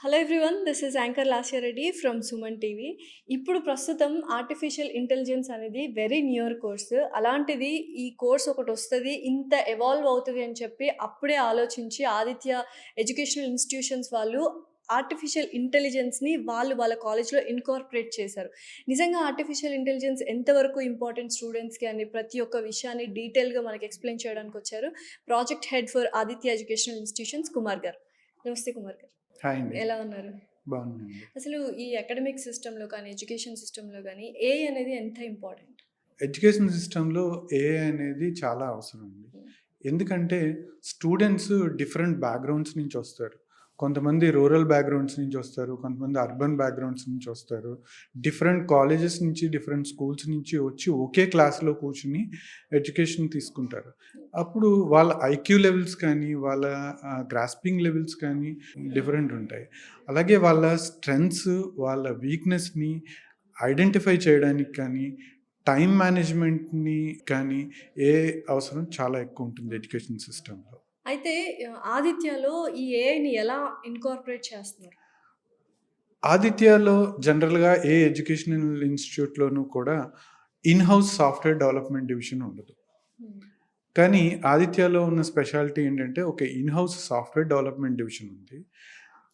Hello everyone, this is anchor Lasya Reddy from Suman TV. ఇప్పుడు ప్రస్తుతం artificial intelligence అనేది వెరీ న్యూయర్ కోర్స్. అలాంటిది ఈ కోర్స్ ఒకటి వస్తుంది, ఇంత ఎవాల్వ్ అవుతుంది అని చెప్పి అప్పుడే ఆలోచించి ఆదిత్య ఎడ్యుకేషనల్ ఇన్స్టిట్యూషన్స్ వాళ్ళు ఆర్టిఫిషియల్ ఇంటెలిజెన్స్ని వాళ్ళ కాలేజ్లో ఇన్కార్పొరేట్ చేశారు. నిజంగా ఆర్టిఫిషియల్ ఇంటెలిజెన్స్ ఎంతవరకు ఇంపార్టెంట్ స్టూడెంట్స్కి అని ప్రతి ఒక్క విషయాన్ని డీటెయిల్గా మనకి ఎక్స్ప్లెయిన్ చేయడానికి వచ్చారు project head for Aditya educational institutions Kumar గారు. నమస్తే కుమార్ గారు, హాయ్ అండి. ఎలా ఉన్నారు? బాగున్నానండి. అసలు ఈ అకాడమిక్ సిస్టంలో కానీ ఎడ్యుకేషన్ సిస్టంలో కానీ ఏఐ అనేది ఎంత ఇంపార్టెంట్? ఎడ్యుకేషన్ సిస్టంలో ఏఐ అనేది చాలా అవసరం అండి. ఎందుకంటే స్టూడెంట్స్ డిఫరెంట్ బ్యాక్‌గ్రౌండ్స్ నుంచి వస్తారు. కొంతమంది రూరల్ బ్యాక్‌గ్రౌండ్స్ నుంచి వస్తారు. కొంతమంది అర్బన్ బ్యాక్‌గ్రౌండ్స్ నుంచి వస్తారు. డిఫరెంట్ కాలేజెస్ నుంచి, డిఫరెంట్ స్కూల్స్ నుంచి వచ్చి ఒకే క్లాస్‌లో కూర్చొని ఎడ్యుకేషన్ తీసుకుంటారు. అప్పుడు వాళ్ళ ఐక్యూ లెవెల్స్ కానీ, వాళ్ళ గ్రాస్పింగ్ లెవెల్స్ కానీ డిఫరెంట్ ఉంటాయి. అలాగే వాళ్ళ స్ట్రెంగ్త్స్, వాళ్ళ వీక్‌నెస్‌ని ఐడెంటిఫై చేయడానికి కానీ, టైం మేనేజ్మెంట్‌ని కానీ అవసరం చాలా ఎక్కువ ఉంటుంది ఎడ్యుకేషన్ సిస్టంలో. అయితే ఆదిత్యలో ఈ ఏఐని ఎలా ఇన్కార్పొరేట్ చేస్తున్నారు? ఆదిత్యలో జనరల్‌గా ఏ ఎడ్యుకేషనల్ ఇన్‌స్టిట్యూట్‌లోనూ కూడా in house software development division ఉండదు. కానీ ఆదిత్యలో ఉన్న స్పెషాలిటీ ఏంటంటే ఒక in house software development division ఉంది.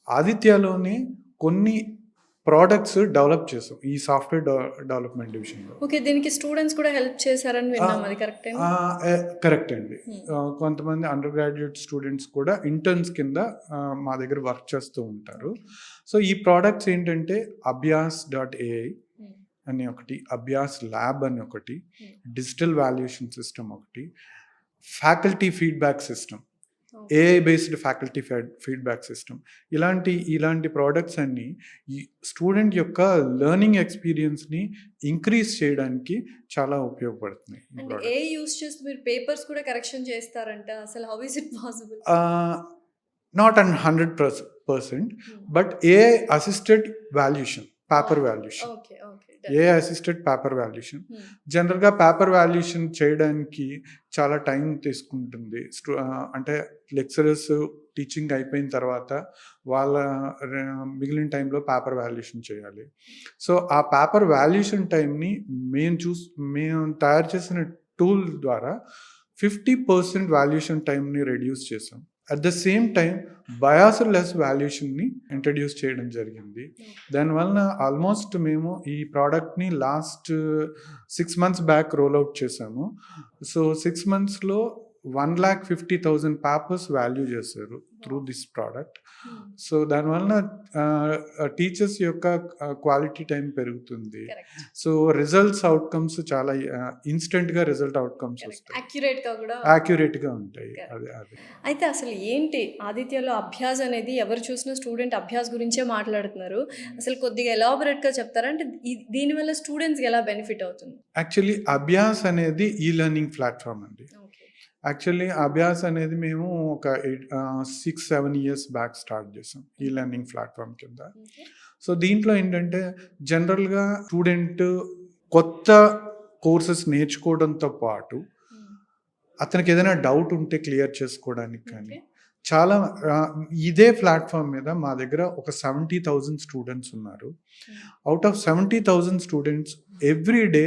ఆదిత్యలోనే కొన్ని ప్రొడక్ట్స్ డెవలప్ చేసాం ఈ సాఫ్ట్‌వేర్ డెవలప్‌మెంట్ డివిజన్‌లో. ఓకే, దీనికి స్టూడెంట్స్ కూడా హెల్ప్ చేశారని విన్నాం, అది కరెక్టేనా? కరెక్ట్ అండి. కొంతమంది అండర్ గ్రాడ్యుయేట్ స్టూడెంట్స్ కూడా ఇంటర్న్స్ కింద మా దగ్గర వర్క్ చేస్తూ ఉంటారు. సో ఈ ప్రొడక్ట్స్ ఏంటంటే అభ్యాస్.ai అని ఒకటి, అభ్యాస్ ల్యాబ్ అని ఒకటి, డిజిటల్ వాల్యుయేషన్ సిస్టమ్ ఒకటి, faculty feedback system, AI based faculty feedback system, ఇలాంటి ప్రోడక్ట్స్ అన్నీ ఈ స్టూడెంట్ యొక్క లెర్నింగ్ ఎక్స్పీరియన్స్ని ఇంక్రీజ్ చేయడానికి చాలా ఉపయోగపడుతున్నాయి. ఏఐ యూస్ చేసి మీరు పేపర్స్ కూడా కరెక్షన్ చేస్తారంట, అసలు how is it possible? Not 100%, but AI assisted valuation, paper valuation, AI assisted paper valuation. జనరల్గా పేపర్ వాల్యుయేషన్ చేయడానికి చాలా టైం తీసుకుంటుంది. అంటే లెక్చరర్స్ టీచింగ్ అయిపోయిన తర్వాత వాళ్ళ మిగిలిన టైంలో పేపర్ వాల్యుయేషన్ చేయాలి. సో ఆ పేపర్ వాల్యుయేషన్ టైంని మేము తయారు చేసిన టూల్ ద్వారా 50% వాల్యుయేషన్ టైంని రెడ్యూస్ చేసాం. At the same time biasless వాల్యుయేషన్ని ఇంట్రడ్యూస్ చేయడం జరిగింది. దానివలన ఆల్మోస్ట్ మేము ఈ ప్రోడక్ట్ని లాస్ట్ 6 months బ్యాక్ రోల్అవుట్ చేసాము. సో 6 monthsలో 1,50,000 పేపర్స్ వాల్యూ చేశారు త్రూ దిస్ ప్రోడక్ట్. సో దానివలన టీచర్స్ యొక్క క్వాలిటీ టైం పెరుగుతుంది. సో రిజల్ట్స్ అవుట్కమ్స్ చాలా ఇన్స్టెంట్గా రిజల్ట్ అవుట్కమ్స్ వస్తాయి, యాక్యురేట్గా ఉంటాయి. అదే అయితే అసలు ఏంటి ఆదిత్యలో అభ్యాస్ అనేది? ఎవరు చూసినా స్టూడెంట్ అభ్యాస్ గురించే మాట్లాడుతున్నారు. అసలు కొద్దిగా ఎలాబొరేట్గా చెప్తారా? అంటే దీనివల్ల స్టూడెంట్స్కి ఎలా బెనిఫిట్ అవుతుంది? యాక్చువల్లీ అభ్యాస్ అనేది ఈ లెర్నింగ్ ప్లాట్ఫామ్ అండి. యాక్చువల్లీ అభ్యాస్ అనేది మేము ఒక 6-7 years బ్యాక్ స్టార్ట్ చేసాం ఈ లెర్నింగ్ ప్లాట్ఫామ్ కింద. సో దీంట్లో ఏంటంటే జనరల్గా స్టూడెంట్ కొత్త కోర్సెస్ నేర్చుకోవడంతో పాటు అతనికి ఏదైనా డౌట్ ఉంటే క్లియర్ చేసుకోవడానికి కానీ చాలా ఇదే ప్లాట్ఫామ్ మీద మా దగ్గర ఒక 70,000 స్టూడెంట్స్ ఉన్నారు. Out of 70,000 students every day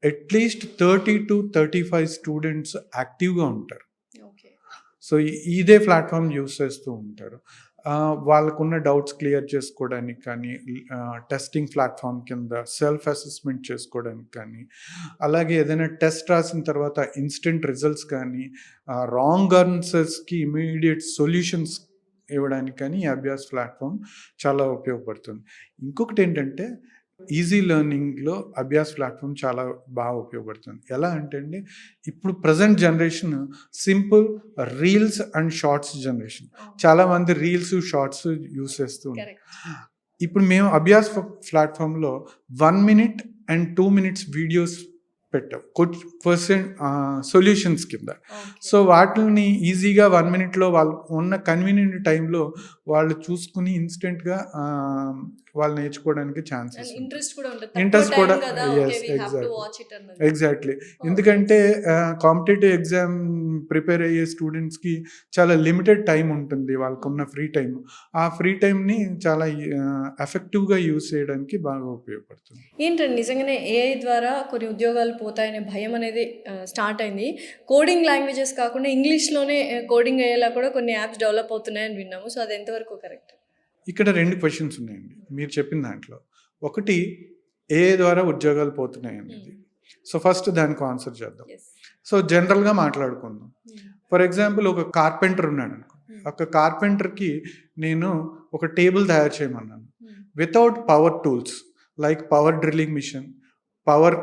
at least 30 to 35 students యాక్టివ్గా ఉంటారు. సో ఇదే ప్లాట్ఫామ్ యూస్ చేస్తూ ఉంటారు. వాళ్ళకున్న డౌట్స్ క్లియర్ చేసుకోవడానికి కానీ, టెస్టింగ్ ప్లాట్ఫామ్ కింద సెల్ఫ్ అసెస్మెంట్ చేసుకోవడానికి కానీ, అలాగే ఏదైనా టెస్ట్ రాసిన తర్వాత ఇన్స్టెంట్ రిజల్ట్స్ కానీ, రాంగ్ ఆన్సర్స్కి ఇమీడియట్ సొల్యూషన్స్ ఇవ్వడానికి కానీ ఈ అభ్యాస్ ప్లాట్ఫామ్ చాలా ఉపయోగపడుతుంది. ఇంకొకటి ఏంటంటే ఈజీ లెర్నింగ్లో అభ్యాస్ ప్లాట్ఫామ్ చాలా బాగా ఉపయోగపడుతుంది. ఎలా అంటే అండి, ఇప్పుడు present generation simple reels and shorts generation. చాలామంది రీల్స్, షార్ట్స్ యూస్ చేస్తూ ఉంటారు. ఇప్పుడు మేము అభ్యాస్ ప్లాట్ఫామ్లో 1 minute and 2 minutes వీడియోస్ పెట్టాం సొల్యూషన్స్ కింద. సో వాటిని ఈజీగా 1 minute వాళ్ళు ఉన్న కన్వీనియంట్ టైంలో వాళ్ళు చూసుకుని ఇన్స్టెంట్గా వాళ్ళు నేర్చుకోవడానికి ఛాన్సెస్ ఉంటాయి. ఇంట్రెస్ట్ కూడా ఉంటది. ఇంట్రెస్ట్ తక్కువ కూడా టైం కదా! Okay. Yes. We have to exactly. Watch it అన్నది. ఎగ్జాక్ట్‌లీ. ఓహ్! ఎందుకంటే నైస్. కాంపిటీటివ్ ఎగ్జామ్ ప్రిపేర్ అయ్యే స్టూడెంట్స్‌కి చాలా లిమిటెడ్ టైమ్ ఉంటుంది. వాళ్ళకున్న హ్మ్. Free time. ఆ ఫ్రీ టైమ్‌ని చాలా ఎఫెక్టివ్‌గా యూజ్ చేయడానికి బాగా ఉపయోగపడుతుంది. ఏంటండి నిజంగానే ఏఐ ద్వారా కొన్ని ఉద్యోగాలు పోతాయనే భయం అనేది స్టార్ట్ అయింది. కోడింగ్ లాంగ్వేజెస్ కాకుండా ఇంగ్లీష్‌లోనే కోడింగ్ అయ్యేలా కూడా కొన్ని యాప్స్ డెవలప్ అవుతున్నాయని విన్నాము. సో, అది ఎంతవరకు కరెక్ట్? ఇక్కడ 2 క్వెషన్స్ ఉన్నాయండి మీరు చెప్పిన దాంట్లో. ఒకటి ఏఐ ద్వారా ఉద్యోగాలు పోతున్నాయనేది. హ్మ్. సో, ఫస్ట్ దానికి ఆన్సర్ చేద్దాం. యెస్. సో, జనరల్‌గా మాట్లాడుకుందాం. హ్మ్. ఫర్ ఎగ్జాంపుల్ ఒక కార్పెంటర్ ఉన్నాడనుకో. హ్మ్. ఒక కార్పెంటర్‌కి నేను ఒక టేబుల్ తయారు చేయమన్నాను. హ్మ్. Without power tools like power drilling machine, power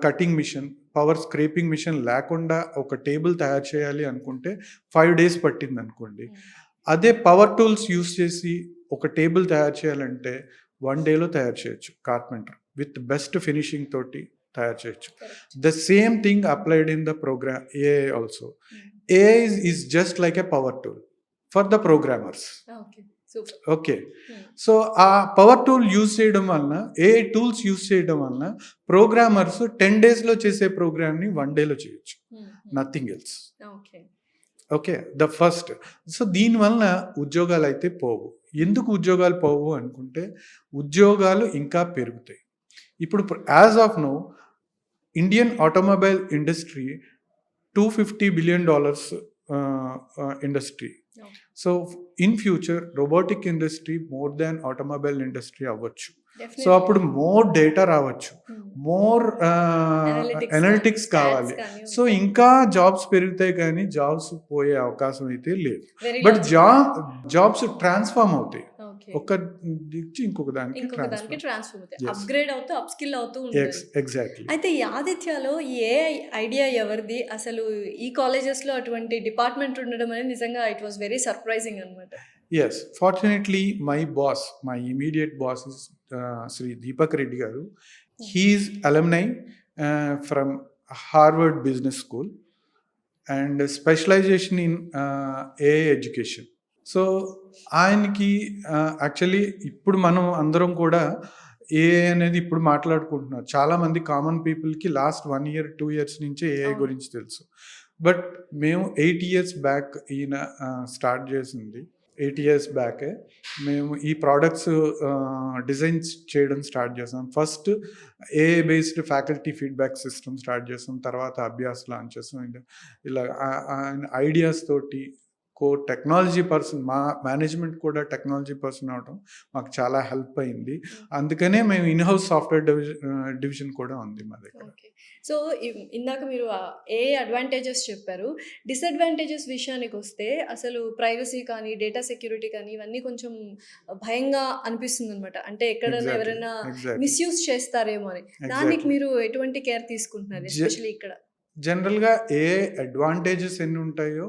cutting machine, power scraping machine లేకుండా ఒక టేబుల్ తయారు చేయాలి అనుకుంటే 5 డేస్ పట్టిందనుకోండి. హ్మ్. అదే పవర్ టూల్స్ యూజ్ చేసి ఒక టేబుల్ తయారు చేయాలంటే 1 డేలో తయారు చేయొచ్చు కార్పెంటర్. విత్ బెస్ట్ ఫినిషింగ్ తోటి తయారు చేయొచ్చు. Correct. The same thing applied in the program AI also. హ్మ్. AI is just like a power tool for the programmers. Okay. Super. Okay. హ్మ్. సో, ఆ పవర్ టూల్ యూజ్ చేయడం వలన, AI tools use చేయడం వలన ప్రోగ్రామర్స్ 10 డేస్‌లో చేసే ప్రోగ్రామ్‌ని 1 డేలో చేయొచ్చు. హ్మ్. హ్మ్. Nothing else. Okay. Okay. The first. So, దీనివలన ఉద్యోగాలైతే పోవు. ఎందుకు ఉద్యోగాలు పోవు అనుకుంటే, ఉద్యోగాలు ఇంకా పెరుగుతాయి. ఇప్పుడు as of now Indian automobile industry $250 billion industry. Okay. So, in future robotic industry more than automobile industry అవ్వచ్చు. So, definitely. అప్పుడు మోర్ డేటా రావచ్చు. హ్మ్. మోర్ అనలిటిక్స్ అనలిటిక్స్ కానీ, కావాలి. స్టాట్స్ కానీ సో, ఉంటాయి. ఇంకా జాబ్స్ పెరుగుతాయి కానీ జాబ్స్ పోయే అవకాశం అయితే లేదు. Very but logical. Jobs transform అవుతాయి. ఓకే. ఒక నుంచి ఇంకొక దానికి ఇంకొక దానికి ట్రాన్స్ఫార్మ్. ట్రాన్స్‌ఫర్ అవుతాయి. యెస్. అప్‌గ్రేడ్ అవుతూ, అప్‌స్కిల్ అవుతూ ఉండాలి. ఎగ్జాక్ట్‌లీ. అయితే ఈ ఆదిత్యలో ఈ ఏఐ ఐడియా ఎవరిది? అసలు ఈ కాలేజెస్‌లో అటువంటి డిపార్ట్‌మెంట్ ఉండడం అనేది నిజంగా ఇట్ వాస్ వెరీ సర్ప్రైజింగ్ అన్నమాట. Yes, fortunately, my immediate boss is Sri Deepak Reddy garu. He is alumni from Harvard Business School and specialization in AI education. So, ఆయనకి యాక్చువల్లీ ఇప్పుడు మనం అందరం కూడా ఏఐ అనేది ఇప్పుడు మాట్లాడుకుంటున్నారు. చాలామంది కామన్ పీపుల్‌కి లాస్ట్ 1 ఇయర్, 2 ఇయర్స్ నుంచే ఏఐ అవును. గురించి తెలుసు. బట్ మేము 8 ఇయర్స్ బ్యాక్ ఈయన స్టార్ట్ చేసింది. 8 ఇయర్స్ బ్యాకే మేము ఈ ప్రొడక్ట్స్ డిజైన్స్ చేయడం స్టార్ట్ చేసాం. First AI based faculty feedback system start చేసాం. తర్వాత అభ్యాస్ లాంచ్ చేసాం. ఇలా ఆయన ఐడియాస్ తోటి టెక్నాలజీ పర్సన్ మా మేనేజ్మెంట్ కూడా టెక్నాలజీ పర్సన్ అవ్వడం మాకు చాలా హెల్ప్ అయింది. అందుకనే మేము ఇన్ హౌస్ సాఫ్ట్‌వేర్ డివిజన్ కూడా ఉంది మా దగ్గర. ఓకే. సో, ఇందాక మీరు ఏఐ అడ్వాంటేజెస్ చెప్పారు. డిసడ్వాంటేజెస్ విషయానికొస్తే అసలు ప్రైవసీ కానీ, డేటా సెక్యూరిటీ కానీ ఇవన్నీ కొంచెం భయంగా అనిపిస్తుందనమాట. అంటే ఎక్కడైనా ఎవరైనా ఎగ్జాక్ట్‌లీ. మిస్‌యూజ్ చేస్తారేమో అని. దానికి మీరు ఎటువంటి కేర్ తీసుకుంటున్నారు? జ ఎస్పెషల్లీ ఇక్కడ. జనరల్‌గా ఏఐ అడ్వాంటేజెస్ ఎన్ని ఉంటాయో,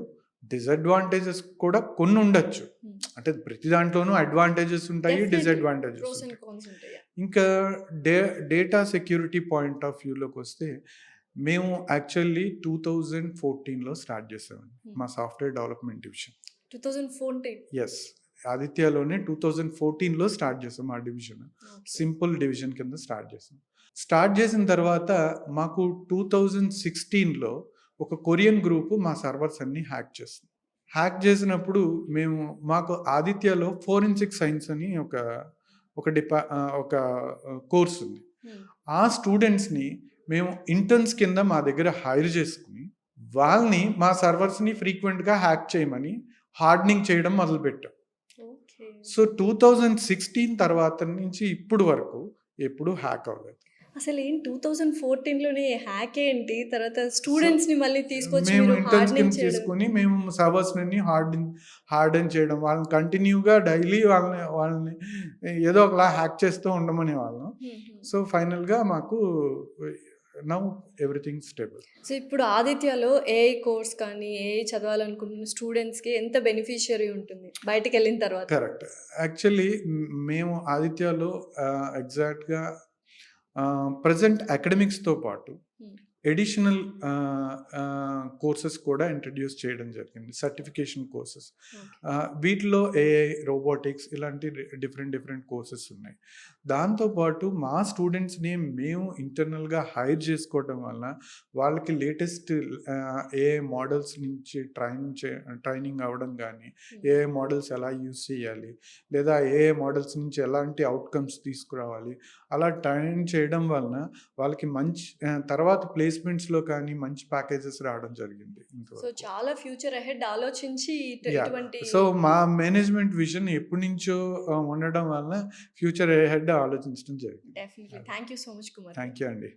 డిసడ్వాంటేజెస్ కూడా కొన్ని ఉండొచ్చు. హ్మ్. అంటే ప్రతి దాంట్లోనూ అడ్వాంటేజెస్ ఉంటాయి, డెఫినెట్‌లీ. డిసడ్వాంటేజెస్ ప్రోస్ అండ్ ఉంటాయి. కాన్స్ ఉంటాయి. ఇంకా డేటా సెక్యూరిటీ పాయింట్ ఆఫ్ వ్యూలోకొస్తే మేము యాక్చువల్లీ 2014లో స్టార్ట్ చేసామండి మా సాఫ్ట్‌వేర్ డెవలప్‌మెంట్ డివిజన్. 2014. యెస్. ఆదిత్యలోనే 2014లో స్టార్ట్ చేసాం ఆ డివిజన్. ఓకే. సింపుల్ డివిజన్ కింద స్టార్ట్ చేసాం. స్టార్ట్ చేసిన తర్వాత మాకు 2016లో ఒక కొరియన్ గ్రూప్ మా సర్వర్స్ అన్ని హ్యాక్ చేసింది. హ్యాక్ చేసినప్పుడు మాకు ఆదిత్యలో ఫోరెన్సిక్ సైన్స్ అని ఒక కోర్స్ ఉంది. హ్మ్. ఆ స్టూడెంట్స్‌ని మేము ఇంటర్న్స్ కింద మా దగ్గర హైర్ చేసుకొని, వాళ్ళని మా సర్వర్స్‌ని ఫ్రీక్వెంట్‌గా హ్యాక్ చేయమని హార్డనింగ్ చేయడం మొదలుపెట్టాం. ఓకే. సో, 2016 తర్వాత నుంచి ఇప్పుడు వరకు ఎప్పుడు హ్యాక్ అవ్వలేదు. అసలేం 2014లోనే హ్యాక్ ఏంటి? తర్వాత సో, స్టూడెంట్స్‌ని మళ్ళీ తీసుకొచ్చి మేము మీరు ఇంటర్న్స్ హార్డెనింగ్ కింద చేయడం. తీసుకొని మేము సర్వర్స్‌ని హార్డెన్ చేయడం, వాళ్ళని కంటిన్యూగా డైలీ వాళ్ళని ఏదో ఒకలా హ్యాక్ చేస్తూ ఉండమనేవాళ్ళం. హుహు. సో, ఫైనల్‌గా మాకు నౌ ఎవ్రీథింగ్ స్టేబుల్. సో, ఇప్పుడు ఆదిత్యలో ఏఐ కోర్స్ కానీ, ఏఐ చదవాలనుకుంటున్న స్టూడెంట్స్‌కి ఎంత బెనిఫిషియరీ ఉంటుంది బయటికెళ్ళిన తర్వాత? కరెక్ట్. యాక్చువల్లీ మేము ఆదిత్యలో ఎగ్జాక్ట్‌గా ప్రెజెంట్ అకాడమిక్స్‌తో పాటు హ్మ్. ఎడిషనల్ కోర్సెస్ కూడా ఇంట్రడ్యూస్ చేయడం జరిగింది, సర్టిఫికేషన్ కోర్సెస్. వీటిలో ఏఐ, రోబోటిక్స్ ఇలాంటి డిఫరెంట్ కోర్సెస్ ఉన్నాయి. దాంతోపాటు మా స్టూడెంట్స్ని మేము ఇంటర్నల్గా హైర్ చేసుకోవడం వలన వాళ్ళకి లేటెస్ట్ ఏఐ మోడల్స్ నుంచి ట్రైనింగ్ అవ్వడం కానీ, ఏఐ మోడల్స్ ఎలా యూజ్ చేయాలి, లేదా ఏఐ మోడల్స్ నుంచి ఎలాంటి అవుట్కమ్స్ తీసుకురావాలి, అలా ట్రైన్ చేయడం వలన వాళ్ళకి మంచి తర్వాత ప్లేస్మెంట్స్లో కానీ మంచి ప్యాకేజెస్ రావడం జరిగింది సో ఇంతవరకు. చాలా ఫ్యూచర్ అహెడ్ ఆలోచించి యా, ఇటువంటి సో మా మేనేజ్మెంట్ విజన్ ఎప్పటి నుంచో ఉండడం వలన ఫ్యూచర్ హెడ్ ఆలోచించడం జరిగింది. Definitely thank you so much Kumar. Thank you అండి.